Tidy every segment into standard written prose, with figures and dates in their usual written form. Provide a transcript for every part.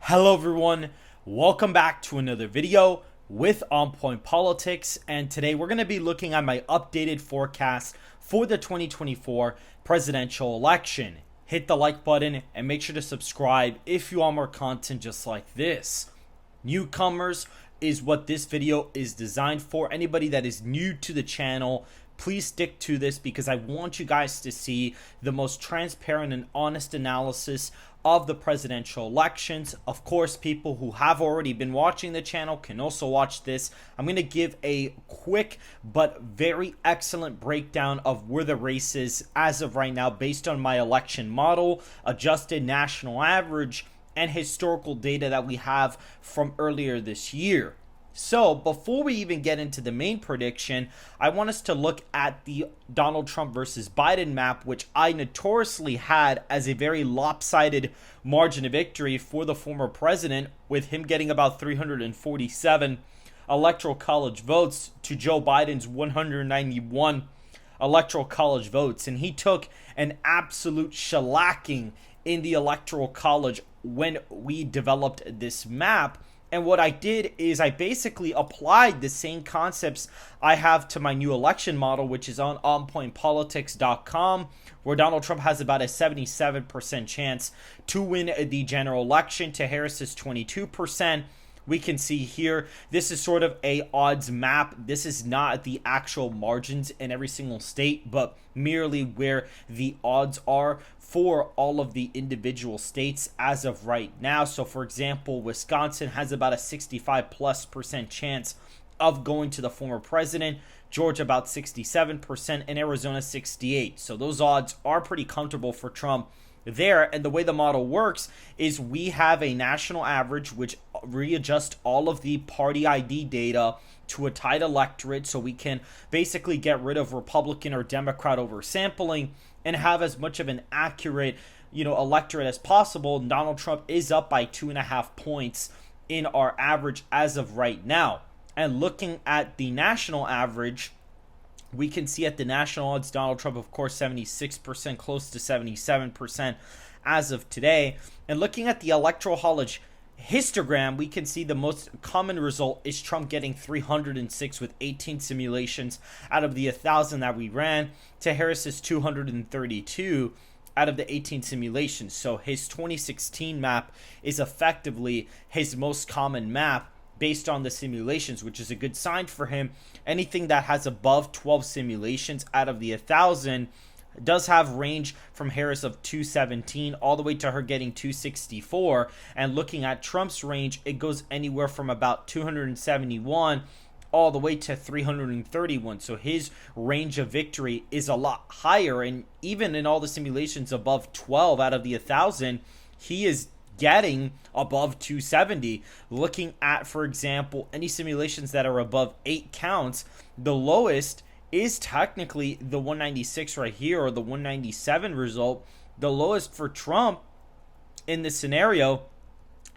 Hello everyone, welcome back to another video with On Point Politics, and today we're going to be looking at my updated forecast for the 2024 presidential election. Hit the like button and make sure to subscribe if you want more content just like this. Newcomers is what this video is designed for. Anybody that is new to the channel, please stick to this because I want you guys to see the most transparent and honest analysis of the presidential elections. Of course, people who have already been watching the channel can also watch this. I'm going to give a quick but very excellent breakdown of where the race is as of right now based on my election model, adjusted national average, and historical data that we have from earlier this year. So before we even get into the main prediction, I want us to look at the Donald Trump versus Biden map, which I notoriously had as a very lopsided margin of victory for the former president, with him getting about 347 Electoral College votes to Joe Biden's 191 Electoral College votes. And he took an absolute shellacking in the Electoral College when we developed this map. And what I did is I basically applied the same concepts I have to my new election model, which is on onpointpolitics.com, where Donald Trump has about a 77% chance to win the general election to Harris's 22%. We can see here, this is sort of a odds map. This is not the actual margins in every single state, but merely where the odds are for all of the individual states as of right now. So for example, Wisconsin has about a 65+% chance of going to the former president, Georgia about 67%, and Arizona 68%. So those odds are pretty comfortable for Trump there. And the way the model works is we have a national average which readjusts all of the party ID data to a tight electorate, so we can basically get rid of Republican or Democrat oversampling and have as much of an accurate, electorate as possible. Donald Trump is up by 2.5 points in our average as of right now. And looking at the national average, we can see at the national odds, Donald Trump, of course, 76%, close to 77% as of today. And looking at the Electoral College histogram, we can see the most common result is Trump getting 306 with 18 simulations out of the 1,000 that we ran, to Harris's 232 out of the 18 simulations. So his 2016 map is effectively his most common map based on the simulations, which is a good sign for him. Anything that has above 12 simulations out of the 1,000 does have range from Harris of 217 all the way to her getting 264. And looking at Trump's range, it goes anywhere from about 271 all the way to 331. So his range of victory is a lot higher. And even in all the simulations above 12 out of the 1,000, he is getting above 270. Looking at, for example, any simulations that are above 8 counts, the lowest is technically the 196 right here, or the 197 result. The lowest for Trump in this scenario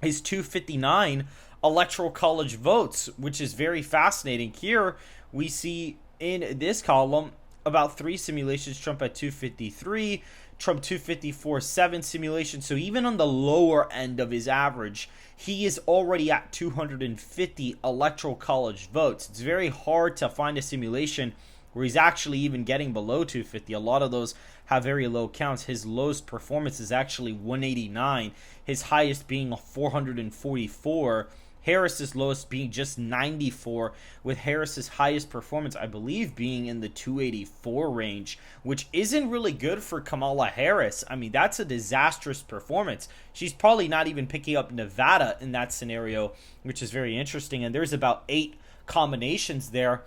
is 259 Electoral College votes, which is very fascinating. Here we see in this column about 3 simulations, Trump at 253, Trump 254, 7 simulations. So even on the lower end of his average, he is already at 250 Electoral College votes. It's very hard to find a simulation where he's actually even getting below 250. A lot of those have very low counts. His lowest performance is actually 189, his highest being 444. Harris's lowest being just 94, with Harris's highest performance, I believe, being in the 284 range, which isn't really good for Kamala Harris. I mean, that's a disastrous performance. She's probably not even picking up Nevada in that scenario, which is very interesting. And there's about 8 combinations there.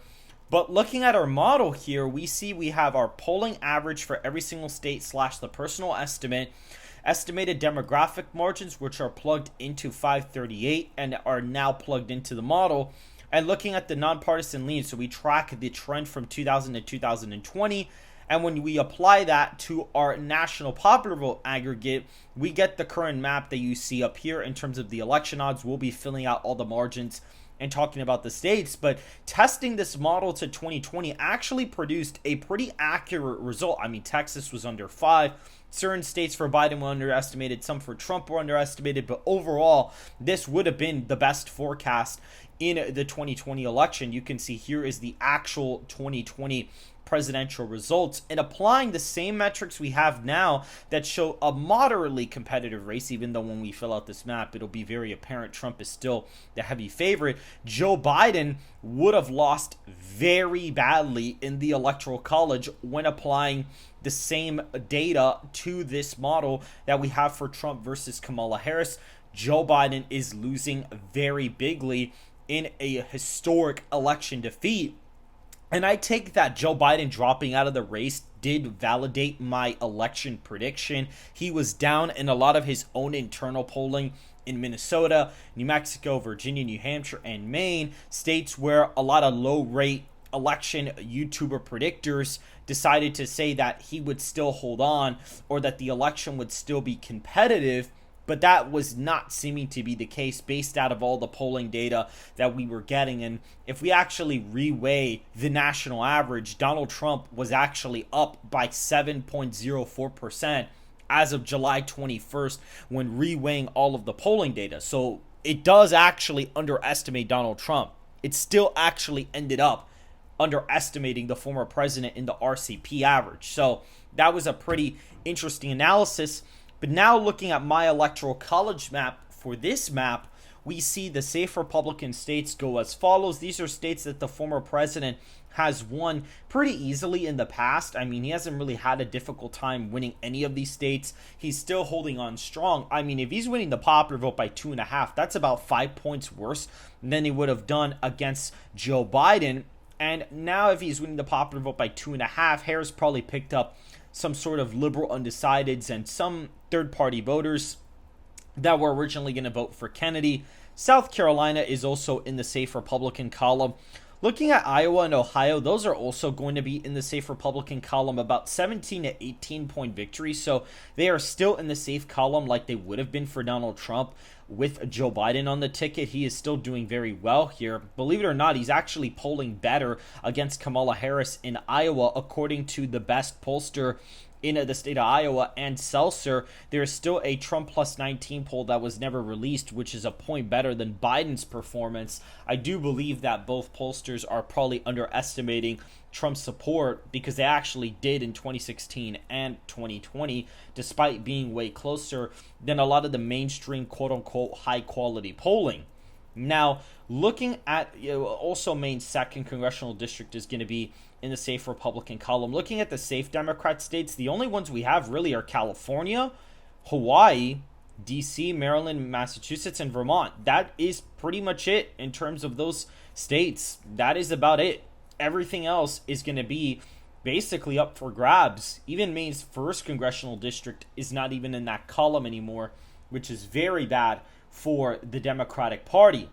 But looking at our model here, we see we have our polling average for every single state / the personal estimate, estimated demographic margins, which are plugged into 538 and are now plugged into the model, and looking at the nonpartisan lean. So we track the trend from 2000 to 2020, and when we apply that to our national popular vote aggregate, we get the current map that you see up here in terms of the election odds. We'll be filling out all the margins and talking about the states, but testing this model to 2020 actually produced a pretty accurate result. I mean, Texas was under 5, Certain states for Biden were underestimated, some for Trump were underestimated, but overall, this would have been the best forecast in the 2020 election. You can see here is the actual 2020 presidential results, and applying the same metrics we have now that show a moderately competitive race, even though when we fill out this map, it'll be very apparent Trump is still the heavy favorite. Joe Biden would have lost very badly in the Electoral College when applying the same data to this model that we have for Trump versus Kamala Harris. Joe Biden is losing very bigly in a historic election defeat. And I take that Joe Biden dropping out of the race did validate my election prediction. He was down in a lot of his own internal polling in Minnesota, New Mexico, Virginia, New Hampshire, and Maine, states where a lot of low-rate election YouTuber predictors decided to say that he would still hold on or that the election would still be competitive. But that was not seeming to be the case based out of all the polling data that we were getting. And if we actually reweigh the national average, Donald Trump was actually up by 7.04% as of July 21st when reweighing all of the polling data. So it does actually underestimate Donald Trump. It still actually ended up underestimating the former president in the RCP average. So that was a pretty interesting analysis. But now looking at my Electoral College map, for this map, we see the safe Republican states go as follows. These are states that the former president has won pretty easily in the past. I mean, he hasn't really had a difficult time winning any of these states. He's still holding on strong. I mean, if he's winning the popular vote by 2.5, that's about 5 points worse than he would have done against Joe Biden. And now if he's winning the popular vote by 2.5, Harris probably picked up some sort of liberal undecideds and some third-party voters that were originally going to vote for Kennedy. South Carolina is also in the safe Republican column. Looking at Iowa and Ohio, those are also going to be in the safe Republican column, about 17 to 18 point victory. So they are still in the safe column like they would have been for Donald Trump with Joe Biden on the ticket. He is still doing very well here. Believe it or not, he's actually polling better against Kamala Harris in Iowa, according to the best pollster in the state of Iowa and Seltzer. There is still a Trump plus 19 poll that was never released, which is a point better than Biden's performance. I do believe that both pollsters are probably underestimating Trump's support because they actually did in 2016 and 2020, despite being way closer than a lot of the mainstream quote-unquote high-quality polling. Now, looking at also Maine's second congressional district is going to be in the safe Republican column. Looking at the safe Democrat states, the only ones we have really are California, Hawaii, D.C., Maryland, Massachusetts, and Vermont. That is pretty much it in terms of those states. That is about it. Everything else is going to be basically up for grabs. Even Maine's first congressional district is not even in that column anymore, which is very bad for the Democratic Party.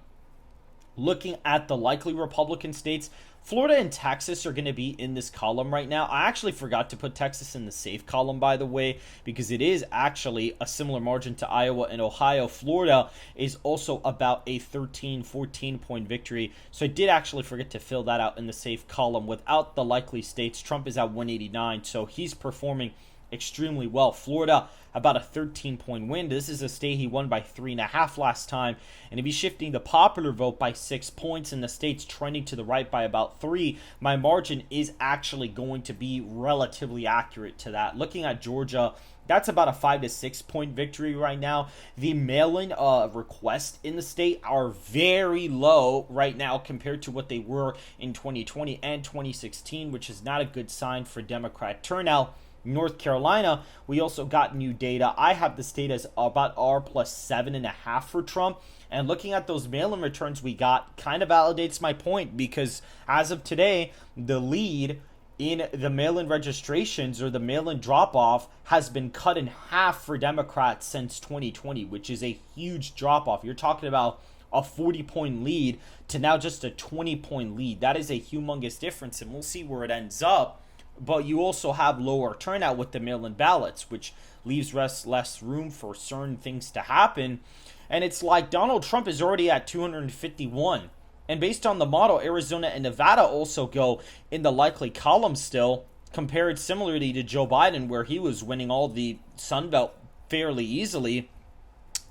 Looking at the likely Republican states, Florida and Texas are going to be in this column right now. I actually forgot to put Texas in the safe column, by the way, because it is actually a similar margin to Iowa and Ohio. Florida is also about a 13, 14 point victory. So I did actually forget to fill that out in the safe column. Without the likely states, Trump is at 189, so he's performing extremely well. Florida, about a 13-point win. This is a state he won by 3.5 last time. And if he's shifting the popular vote by 6 points and the state's trending to the right by about 3, my margin is actually going to be relatively accurate to that. Looking at Georgia, that's about a 5 to 6 point victory right now. The mail-in requests in the state are very low right now compared to what they were in 2020 and 2016, which is not a good sign for Democrat turnout. North Carolina, we also got new data. I have the state as about R plus 7.5 for Trump. And looking at those mail-in returns we got kind of validates my point, because as of today, the lead in the mail-in registrations or the mail-in drop-off has been cut in half for Democrats since 2020, which is a huge drop-off. You're talking about a 40-point lead to now just a 20-point lead. That is a humongous difference, and we'll see where it ends up. But you also have lower turnout with the mail-in ballots, which leaves less room for certain things to happen. And it's like Donald Trump is already at 251. And based on the model, Arizona and Nevada also go in the likely column still. compared similarly to Joe Biden, where he was winning all the Sun Belt fairly easily.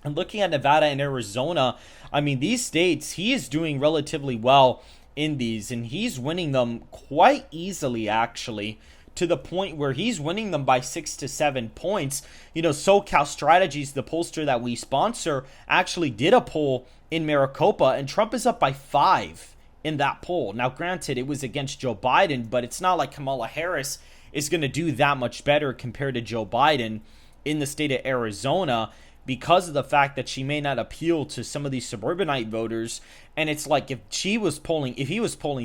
And looking at Nevada and Arizona, I mean, these states, he is doing relatively well in these, and he's winning them quite easily, actually, to the point where he's winning them by 6 to 7 points. You know, SoCal Strategies, the pollster that we sponsor, actually did a poll in Maricopa, and Trump is up by 5 in that poll. Now, granted, it was against Joe Biden, but it's not like Kamala Harris is going to do that much better compared to Joe Biden in the state of Arizona, because of the fact that she may not appeal to some of these suburbanite voters. And it's like, if he was polling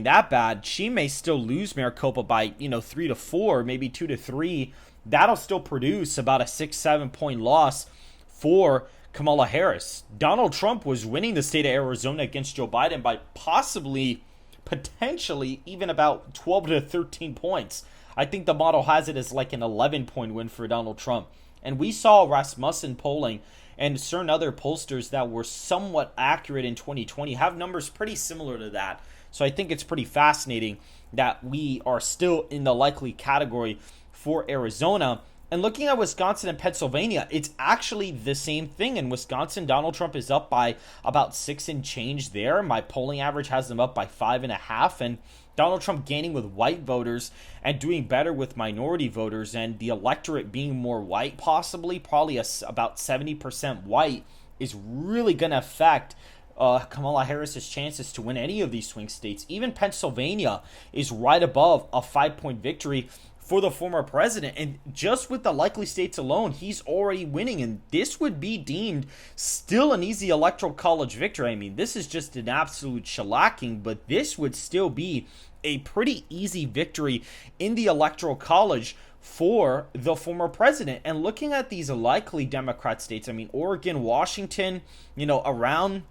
that bad, she may still lose Maricopa by, 3 to 4, maybe 2 to 3. That'll still produce about a 6-7 point loss for Kamala Harris. Donald Trump was winning the state of Arizona against Joe Biden by potentially even about 12 to 13 points. I think the model has it as like an 11-point win for Donald Trump. And we saw Rasmussen polling and certain other pollsters that were somewhat accurate in 2020 have numbers pretty similar to that. So I think it's pretty fascinating that we are still in the likely category for Arizona. And looking at Wisconsin and Pennsylvania, it's actually the same thing. In Wisconsin, Donald Trump is up by about 6 and change there. My polling average has them up by 5.5. And Donald Trump gaining with white voters and doing better with minority voters, and the electorate being more white, probably about 70% white, is really going to affect Kamala Harris's chances to win any of these swing states. Even Pennsylvania is right above a 5-point victory for the former president, and just with the likely states alone, he's already winning, and this would be deemed still an easy electoral college victory. I mean, this is just an absolute shellacking, but this would still be a pretty easy victory in the electoral college for the former president. And looking at these likely Democrat states, I mean, Oregon, Washington, around,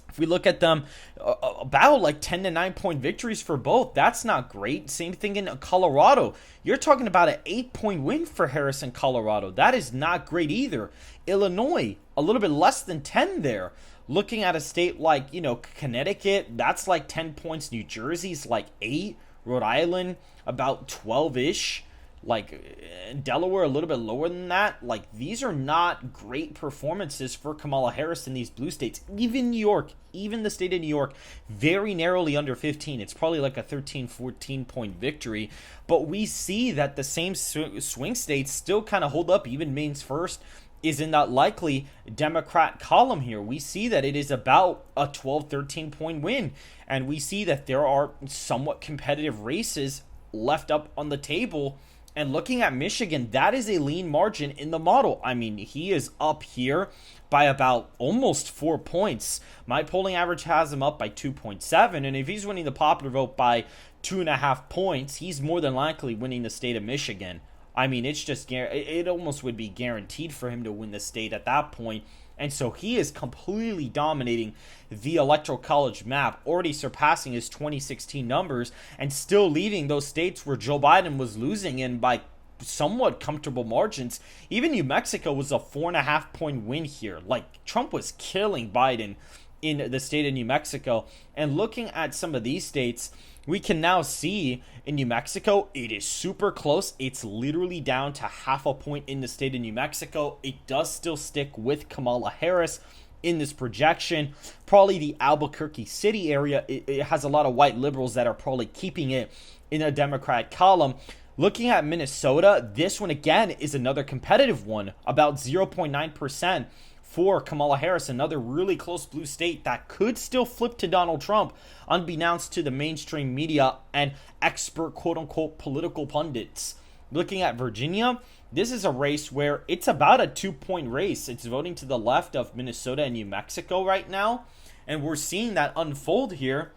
if we look at them, about like 10 to 9 point victories for both. That's not great. Same thing in Colorado. You're talking about an 8-point win for Harris in Colorado. That is not great either. Illinois, a little bit less than 10 there. Looking at a state like, Connecticut, that's like 10 points. New Jersey's like 8. Rhode Island, about 12-ish. Like Delaware, a little bit lower than that. Like, these are not great performances for Kamala Harris in these blue states. Even New York, even the state of New York, very narrowly under 15. It's probably like a 13, 14-point victory. But we see that the same swing states still kind of hold up. Even Maine's first is in that likely Democrat column here. We see that it is about a 12, 13-point win. And we see that there are somewhat competitive races left up on the table. And looking at Michigan, that is a lean margin in the model. I mean, he is up here by about almost 4 points. My polling average has him up by 2.7. And if he's winning the popular vote by 2.5 points, he's more than likely winning the state of Michigan. I mean, it's just, it almost would be guaranteed for him to win the state at that point. And so he is completely dominating the Electoral College Map, already surpassing his 2016 numbers and still leading those states where Joe Biden was losing in by somewhat comfortable margins. Even New Mexico was a 4.5-point win here. Like, Trump was killing Biden in the state of New Mexico. And looking at some of these states, we can now see in New Mexico, it is super close. It's literally down to 0.5 point in the state of New Mexico. It does still stick with Kamala Harris in this projection. Probably the Albuquerque City area, it has a lot of white liberals that are probably keeping it in a Democrat column. Looking at Minnesota, this one again is another competitive one, about 0.9%. For Kamala Harris, another really close blue state that could still flip to Donald Trump, unbeknownst to the mainstream media and expert quote-unquote political pundits. Looking at Virginia, this is a race where it's about a 2-point race. It's voting to the left of Minnesota and New Mexico right now, and we're seeing that unfold here.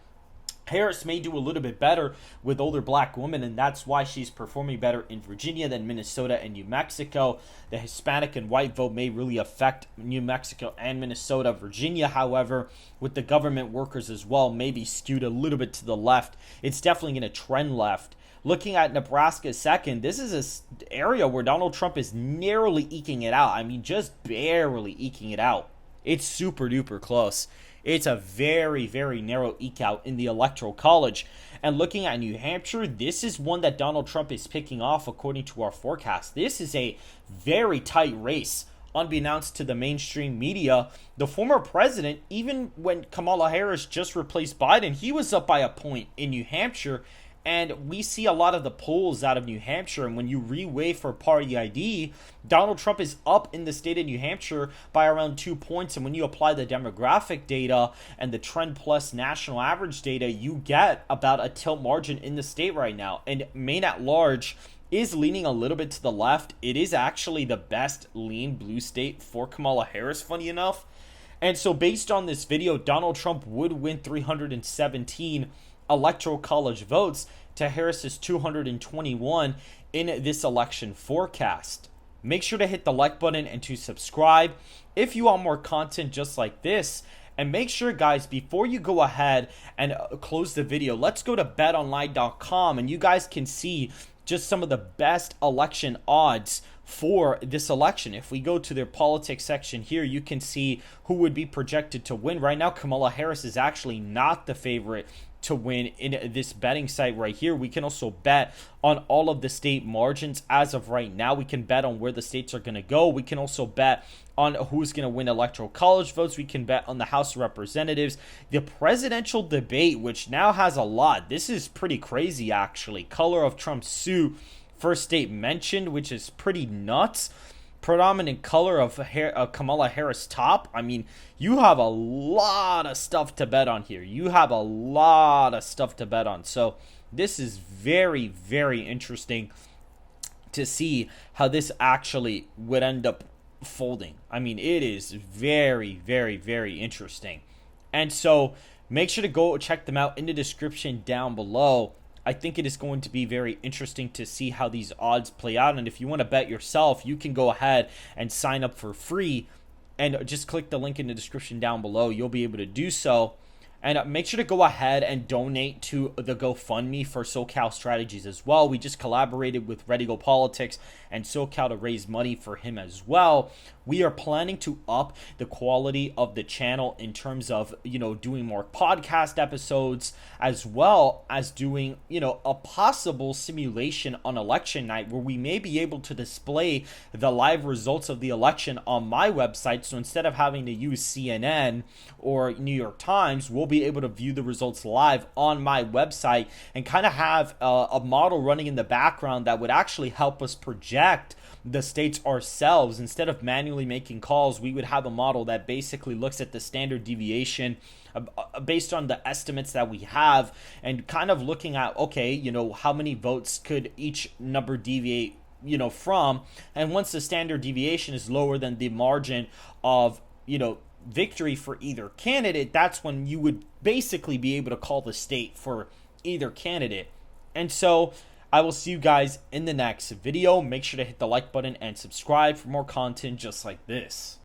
Harris may do a little bit better with older black women, and that's why she's performing better in Virginia than Minnesota and New Mexico. The Hispanic and white vote may really affect New Mexico and Minnesota. Virginia, however, with the government workers as well, may be skewed a little bit to the left. It's definitely going to trend left. Looking at Nebraska second, this is an area where Donald Trump is narrowly eking it out. I mean, just barely eking it out. It's super duper close. It's a very, very narrow eke out in the Electoral College. And looking at New Hampshire, this is one that Donald Trump is picking off according to our forecast. This is a very tight race. Unbeknownst to the mainstream media, the former president, even when Kamala Harris just replaced Biden, he was up by a point in New Hampshire. And we see a lot of the polls out of New Hampshire. And when you reweigh for party ID, Donald Trump is up in the state of New Hampshire by around 2 points. And when you apply the demographic data and the trend plus national average data, you get about a tilt margin in the state right now. And Maine at large is leaning a little bit to the left. It is actually the best lean blue state for Kamala Harris, funny enough. And so based on this video, Donald Trump would win 317 Electoral College votes to Harris's 221 in this election forecast. Make sure to hit the like button and to subscribe if you want more content just like this. And make sure, guys, before you go ahead and close the video, let's go to betonline.com and you guys can see just some of the best election odds for this election. If we go to their politics section here, you can see who would be projected to win. Right now, Kamala Harris is actually not the favorite to win in this betting site right here. We can also bet on all of the state margins as of right now. We can bet on where the states are going to go. We can also bet on who's going to win electoral college votes. We can bet on the House of Representatives, the presidential debate, which now has a lot. This is pretty crazy, actually. Color of Trump's suit, first state mentioned, which is pretty nuts. Predominant color of Kamala Harris top. I mean, you have a lot of stuff to bet on here. You have a lot of stuff to bet on. So this is very, very interesting to see how this actually would end up folding. I mean, it is very, very, very interesting. And so make sure to go check them out in the description down below. I think it is going to be very interesting to see how these odds play out. And if you want to bet yourself, you can go ahead and sign up for free and just click the link in the description down below. You'll be able to do so. And make sure to go ahead and donate to the GoFundMe for SoCal Strategies as well. We just collaborated with Ready Go Politics and SoCal to raise money for him as well. We are planning to up the quality of the channel in terms of, doing more podcast episodes, as well as doing, a possible simulation on election night where we may be able to display the live results of the election on my website. So instead of having to use CNN or New York Times, we'll be able to view the results live on my website and kind of have a model running in the background that would actually help us project the states ourselves. Instead of manually making calls, we would have a model that basically looks at the standard deviation based on the estimates that we have and kind of looking at, okay, how many votes could each number deviate, from, and once the standard deviation is lower than the margin of, victory for either candidate, that's when you would basically be able to call the state for either candidate. And so I will see you guys in the next video. Make sure to hit the like button and subscribe for more content just like this.